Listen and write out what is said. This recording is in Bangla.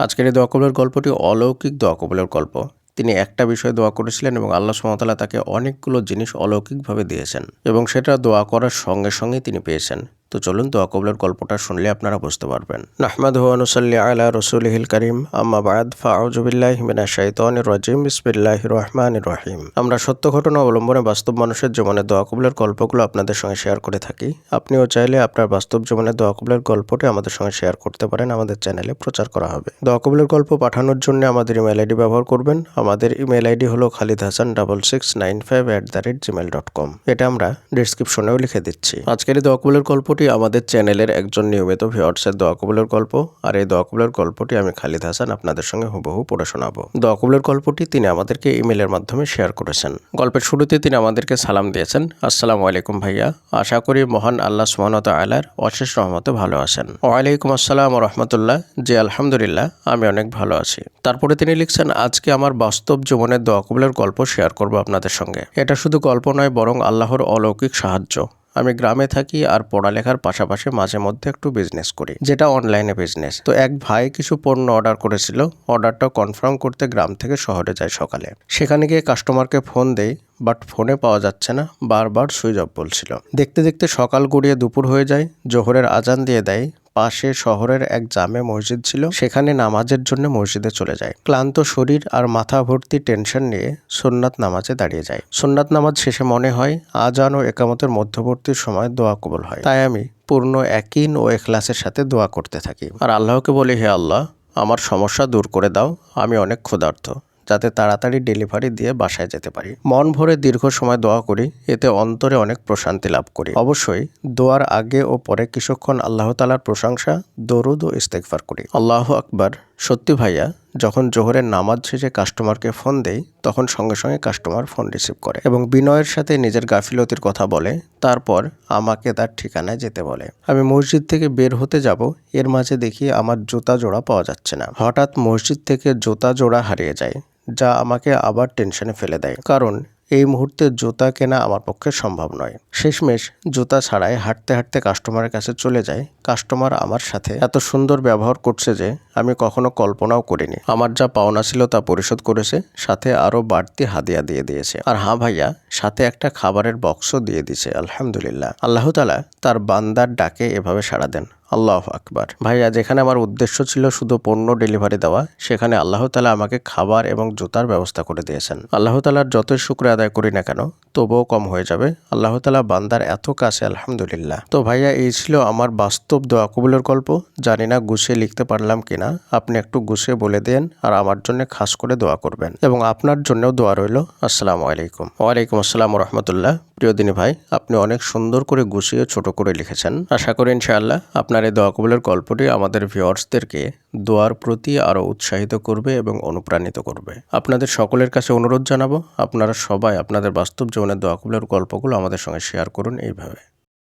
আজকের এই দোয়া কবুলের গল্পটি অলৌকিক দোয়া কবুলের গল্প। তিনি একটা বিষয়ে দোয়া করেছিলেন এবং আল্লাহ সুবহানাহু ওয়া তাআলা তাকে অনেকগুলো জিনিস অলৌকিকভাবে দিয়েছেন এবং সেটা দোয়া করার সঙ্গে সঙ্গেই তিনি পেয়েছেন। তো চলুন দোয়া কবুলের গল্পটা শুনলে আপনারা বুঝতে পারবেন। নাহমাদুহু ওয়া নুসাল্লি আলা রাসূলিহিল কারীম, আম্মা বা'দ, ফাআউযু বিল্লাহি মিনাশ শাইতানির রাজীম, বিসমিল্লাহির রহমানির রহিম। আমরা সত্য ঘটনা অবলম্বনে বাস্তব মানুষের জীবনে দোয়া কবুলের গল্পগুলো আপনাদের সঙ্গে শেয়ার করে থাকি। আপনিও চাইলে আপনার বাস্তব জীবনে দোয়া কবুলের গল্পটি আমাদের সঙ্গে শেয়ার করতে পারেন, আমাদের চ্যানেলে প্রচার করা হবে। দোয়া কবুলের গল্প পাঠানোর জন্য আমাদের ইমেল আইডি ব্যবহার করবেন। আমাদের ইমেল আইডি হলো khalidhasan6695@gmail.com। এটা আমরা ডেসক্রিপশনেও লিখে দিচ্ছি। আজকের এই দোয়া কবুলের গল্পটি আমাদের চ্যানেলের একজন নিয়মিত ভিউয়ার্সের দোয়া কবুলের গল্প, আর এই দোয়া কবুলের গল্পটি আমি খালিদ হাসান আপনাদের সঙ্গে হুবহু পড়ে শোনাবো। দোয়া কবুলের গল্পটি তিনি আমাদেরকে ইমেলের মাধ্যমে শেয়ার করেছেন। গল্পের শুরুতে তিনি আমাদেরকে সালাম দিয়েছেন, আসসালামু আলাইকুম ভাইয়া, আশা করি মহান আল্লাহ সুবহানাহু ওয়া তাআলার অশেষ রহমতে ভালো আছেন। ওয়ালাইকুম আসসালাম ওয়া রাহমাতুল্লাহ, জি আলহামদুলিল্লাহ আমি অনেক ভালো আছি। তারপরে তিনি লিখছেন, আজকে আমার বাস্তব জীবনের দোয়া কবুলের গল্প শেয়ার করব আপনাদের সঙ্গে। এটা শুধু গল্প নয়, বরং আল্লাহর অলৌকিক সাহায্য। আমি গ্রামে থাকি আর পড়ালেখার পাশাপাশি মাঝে মধ্যে একটু বিজনেস করি, যেটা অনলাইনে বিজনেস। তো এক ভাই কিছু পণ্য অর্ডার করেছিল, অর্ডারটা কনফার্ম করতে গ্রাম থেকে শহরে যায় সকালে। সেখানে গিয়ে কাস্টমারকে ফোন দেই, বাট ফোনে পাওয়া যাচ্ছে না, বারবার সুইচ অফ বলছিল। দেখতে দেখতে সকাল গড়িয়ে দুপুর হয়ে যায়, জোহরের আজান দিয়ে দেয়। পাশে শহরের এক জামে মসজিদ ছিল, সেখানে নামাজের জন্য মসজিদে চলে যায়। ক্লান্ত শরীর আর মাথা ভর্তি টেনশন নিয়ে সুন্নাত নামাজে দাঁড়িয়ে যায়। সুন্নাত নামাজ শেষে মনে হয় আজান ও একামতের মধ্যবর্তী সময় দোয়া কবুল হয়। তাই আমি পূর্ণ ইয়াকিন ও ইখলাসের সাথে দোয়া করতে থাকি আর আল্লাহকে বলি, হে আল্লাহ, আমার সমস্যা দূর করে দাও, আমি অনেক ক্ষুধার্ত, যাতে তাড়াতাড়ি ডেলিভারি দিয়ে বাসায় যেতে পারি। মন ভরে দীর্ঘ সময় দোয়া করি, এতে অন্তরে অনেক প্রশান্তি লাভ করি। অবশ্যই দোয়ার আগে ও পরে কিছুক্ষণ আল্লাহ তাআলার প্রশংসা, দরুদ ও ইস্তেগফার করি। আল্লাহু আকবার। সত্যি ভাইয়া, যখন জোহরের নামাজ শেষে কাস্টমারকে ফোন দেই, তখন সঙ্গে সঙ্গে কাস্টমার ফোন রিসিভ করে এবং বিনয়ের সাথে নিজের গাফিলতির কথা বলে, তারপর আমাকে তার ঠিকানায় যেতে বলে। আমি মসজিদ থেকে বের হতে যাব, এর মাঝে দেখি আমার জুতা জোড়া পাওয়া যাচ্ছে না। হঠাৎ মসজিদ থেকে জুতা জোড়া হারিয়ে যায়, যা আমাকে আবার টেনশনে ফেলে দেয়, কারণ এই মুহূর্তে জুতা কেনা আমার পক্ষে সম্ভব নয়। শেষমেশ জুতা ছাড়াই হাঁটতে হাঁটতে কাস্টমারের কাছে চলে যায়। কাস্টমার আমার সাথে এত সুন্দর ব্যবহার করছে যে আমি কখনো কল্পনাও করিনি। আমার যা পাওনা ছিল তা পরিশোধ করেছে, সাথে আরো বাড়তি হাদিয়া দিয়ে দিয়েছে। আর হ্যাঁ ভাইয়া, সাথে একটা খাবারের বক্সও দিয়ে দিছে। আলহামদুলিল্লাহ। আল্লাহ তাআলা তার বান্দার ডাকে এভাবে সাড়া দেন। আল্লাহু আকবার। ভাইয়া, যেখানে আমার উদ্দেশ্য ছিল শুধু পণ্য ডেলিভারি দেওয়া, সেখানে আল্লাহ তাআলা আমাকে খাবার এবং জুতার ব্যবস্থা করে দিয়েছেন। আল্লাহ তাআলার যতই শুকর আদায় করি না কেন, তবুও কম হয়ে যাবে। আল্লাহ তাআলা বান্দার এত কাছে, আলহামদুলিল্লাহ। তো ভাইয়া, এই ছিল আমার বাস্তব দোয়া কবুলের গল্প। জানি না গুছিয়ে লিখতে পারলাম কিনা, আপনি একটু গুছিয়ে বলে দেন আর আমার জন্য খাস করে দোয়া করবেন, এবং আপনার জন্যও দোয়া রইল। আসসালামু আলাইকুম। ওয়ালাইকুম আসসালাম ওয়া রাহমাতুল্লাহ। প্রিয় দিনী ভাই, আপনি অনেক সুন্দর করে গুছিয়ে ছোট করে লিখেছেন। আশা করি ইনশাআল্লাহ আপনার এই দোয়া কবুলের গল্পটি আমাদের ভিউয়ার্সদেরকে দোয়ার প্রতি আরও উৎসাহিত করবে এবং অনুপ্রাণিত করবে। আপনাদের সকলের কাছে অনুরোধ জানাবো, আপনারা সবাই আপনাদের বাস্তব জীবনের দোয়া কবুলের গল্পগুলো আমাদের সঙ্গে শেয়ার করুন এইভাবে।